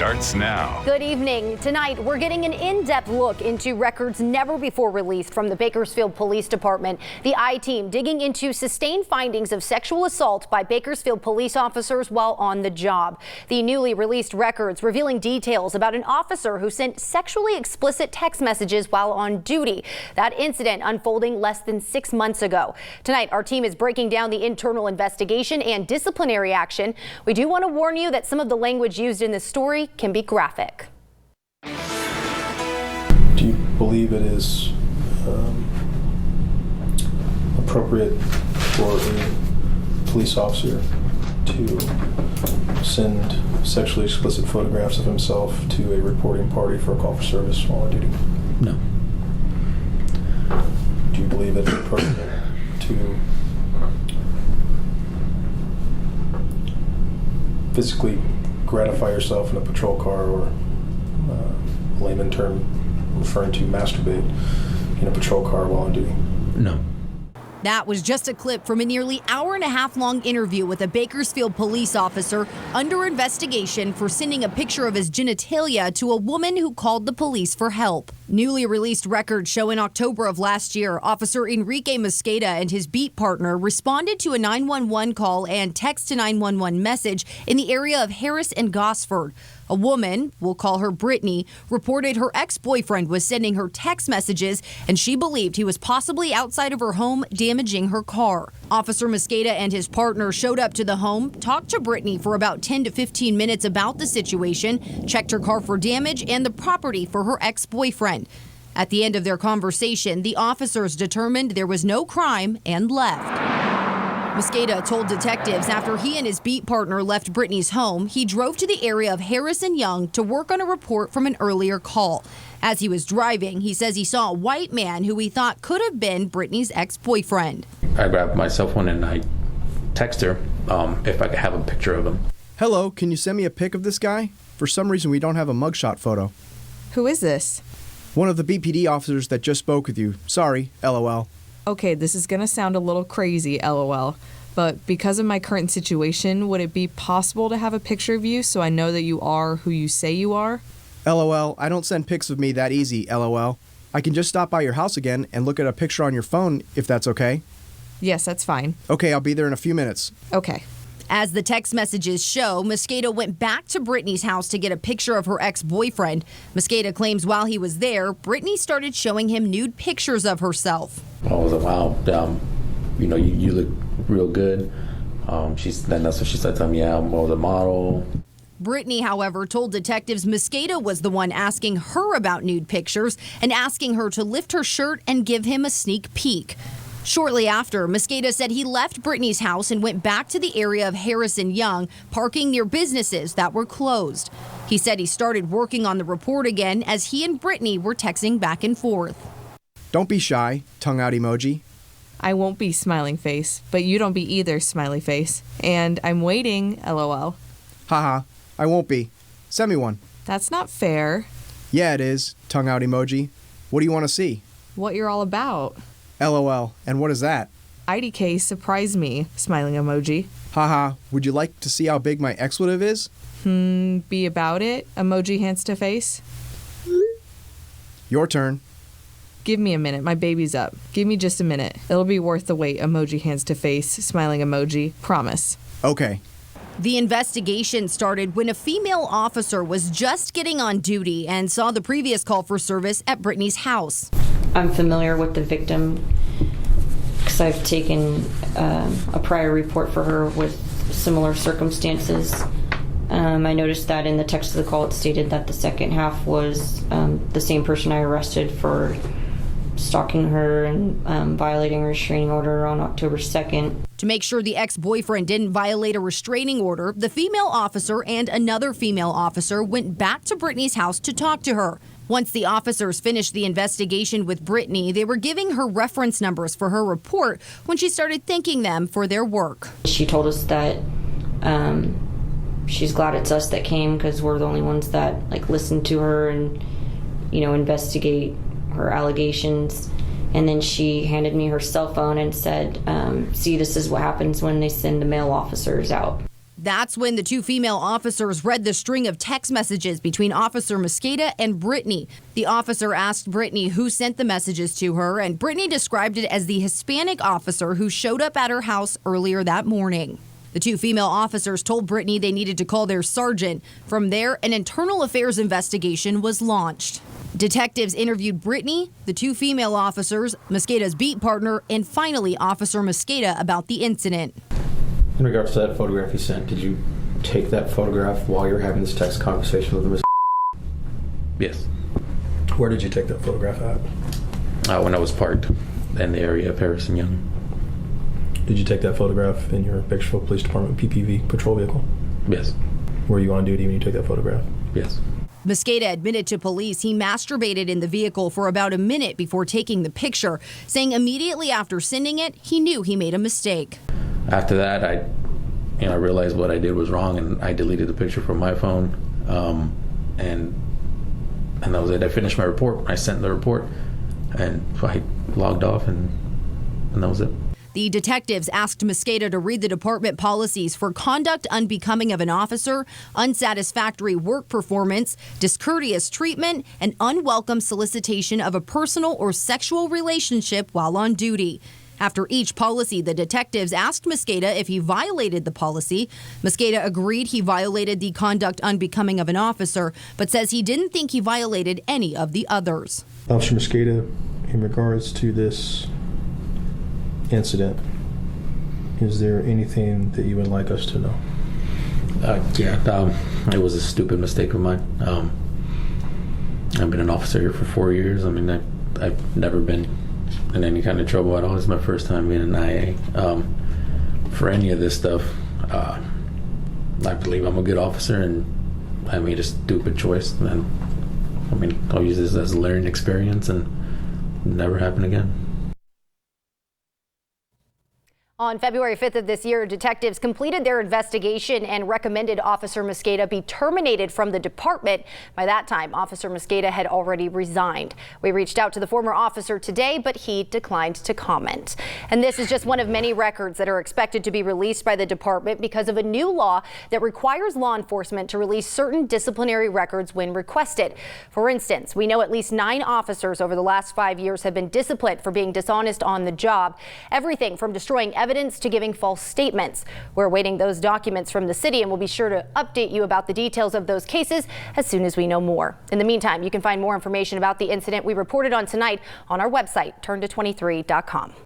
starts now. Good evening. Tonight, we're getting an in-depth look into records never before released from the Bakersfield Police Department. The I-Team digging into sustained findings of sexual assault by Bakersfield police officers while on the job. The newly released records revealing details about an officer who sent sexually explicit text messages while on duty. That incident unfolding less than 6 months ago. Tonight, our team is breaking down the internal investigation and disciplinary action. We do want to warn you that some of the language used in this story can be graphic. Do you believe it is appropriate for a police officer to send sexually explicit photographs of himself to a reporting party for a call for service while on duty? No. Do you believe it's appropriate to physically gratify yourself in a patrol car, or layman term referring to masturbate in a patrol car while on duty? No. That was just a clip from a nearly hour-and-a-half-long interview with a Bakersfield police officer under investigation for sending a picture of his genitalia to a woman who called the police for help. Newly released records show in October of last year, Officer Enrique Mosqueda and his beat partner responded to a 911 call and text to 911 message in the area of Harris and Gosford. A woman, we'll call her Brittany, reported her ex-boyfriend was sending her text messages, and she believed he was possibly outside of her home damaging her car. Officer Mosqueda and his partner showed up to the home, talked to Brittany for about 10 to 15 minutes about the situation, checked her car for damage and the property for her ex-boyfriend. At the end of their conversation, the officers determined there was no crime and left. Mosqueda told detectives after he and his beat partner left Brittany's home, he drove to the area of Harris and Young to work on a report from an earlier call. As he was driving, he says he saw a white man who he thought could have been Brittany's ex-boyfriend. I grabbed my cell phone and I text her if I could have a picture of him. Hello, can you send me a pic of this guy? For some reason, we don't have a mugshot photo. Who is this? One of the BPD officers that just spoke with you. Sorry, LOL. Okay, this is gonna sound a little crazy, LOL. But because of my current situation, would it be possible to have a picture of you so I know that you are who you say you are? LOL, I don't send pics of me that easy, LOL. I can just stop by your house again and look at a picture on your phone, if that's okay. Yes, that's fine. Okay, I'll be there in a few minutes. Okay. As the text messages show, Mosqueda went back to Brittany's house to get a picture of her ex-boyfriend. Mosqueda claims while he was there, Brittany started showing him nude pictures of herself. I was like, wow, you look real good. Then that's what she said to me. Yeah, I'm a model. Brittany, however, told detectives Mosqueda was the one asking her about nude pictures and asking her to lift her shirt and give him a sneak peek. Shortly after, Mosqueda said he left Brittany's house and went back to the area of Harris and Young, parking near businesses that were closed. He said he started working on the report again as he and Brittany were texting back and forth. Don't be shy, tongue out emoji. I won't be smiling face, but you don't be either, smiley face. And I'm waiting, LOL. Haha, I won't be. Send me one. That's not fair. Yeah, it is, tongue out emoji. What do you want to see? What you're all about. LOL, and what is that? IDK surprise me, smiling emoji. Haha, would you like to see how big my expletive is? Be about it, emoji hands to face. Your turn. Give me a minute, my baby's up. Give me just a minute. It'll be worth the wait, emoji hands to face, smiling emoji, promise. Okay. The investigation started when a female officer was just getting on duty and saw the previous call for service at Brittany's house. I'm familiar with the victim because I've taken a prior report for her with similar circumstances. I noticed that in the text of the call it stated that the second half was the same person I arrested for stalking her and violating a restraining order on October 2nd. To make sure the ex-boyfriend didn't violate a restraining order, the female officer and another female officer went back to Brittany's house to talk to her. Once the officers finished the investigation with Brittany, they were giving her reference numbers for her report when she started thanking them for their work. She told us that she's glad it's us that came because we're the only ones that listened to her and investigate her allegations. And then she handed me her cell phone and said, see, this is what happens when they send the male officers out. That's when the two female officers read the string of text messages between Officer Mosqueda and Brittany. The officer asked Brittany who sent the messages to her, and Brittany described it as the Hispanic officer who showed up at her house earlier that morning. The two female officers told Brittany they needed to call their sergeant. From there, an internal affairs investigation was launched. Detectives interviewed Brittany, the two female officers, Mosqueda's beat partner, and finally Officer Mosqueda about the incident. In regards to that photograph you sent, did you take that photograph while you were having this text conversation with Ms. Yes. Where did you take that photograph at? When I was parked in the area of Harris and Young. Did you take that photograph in your Bakersfield Police Department PPV patrol vehicle? Yes. Were you on duty when you took that photograph? Yes. Mosqueda admitted to police he masturbated in the vehicle for about a minute before taking the picture, saying immediately after sending it, he knew he made a mistake. After that, I realized what I did was wrong, and I deleted the picture from my phone, and that was it. I finished my report. I sent the report, and I logged off, and that was it. The detectives asked Mosqueda to read the department policies for conduct unbecoming of an officer, unsatisfactory work performance, discourteous treatment, and unwelcome solicitation of a personal or sexual relationship while on duty. After each policy, the detectives asked Mosqueda if he violated the policy. Mosqueda agreed he violated the conduct unbecoming of an officer, but says he didn't think he violated any of the others. Officer Mosqueda, in regards to this incident, is there anything that you would like us to know? It was a stupid mistake of mine. I've been an officer here for 4 years. I mean, I've never been in any kind of trouble at all. It's my first time being an IA. For any of this stuff, I believe I'm a good officer, and I made a stupid choice. And I'll use this as a learning experience and never happen again. On February 5th of this year, detectives completed their investigation and recommended Officer Mosqueda be terminated from the department. By that time, Officer Mosqueda had already resigned. We reached out to the former officer today, but he declined to comment. And this is just one of many records that are expected to be released by the department because of a new law that requires law enforcement to release certain disciplinary records when requested. For instance, we know at least 9 officers over the last 5 years have been disciplined for being dishonest on the job. Everything from destroying evidence to giving false statements. We're awaiting those documents from the city, and we'll be sure to update you about the details of those cases as soon as we know more. In the meantime, you can find more information about the incident we reported on tonight on our website, turnto23.com.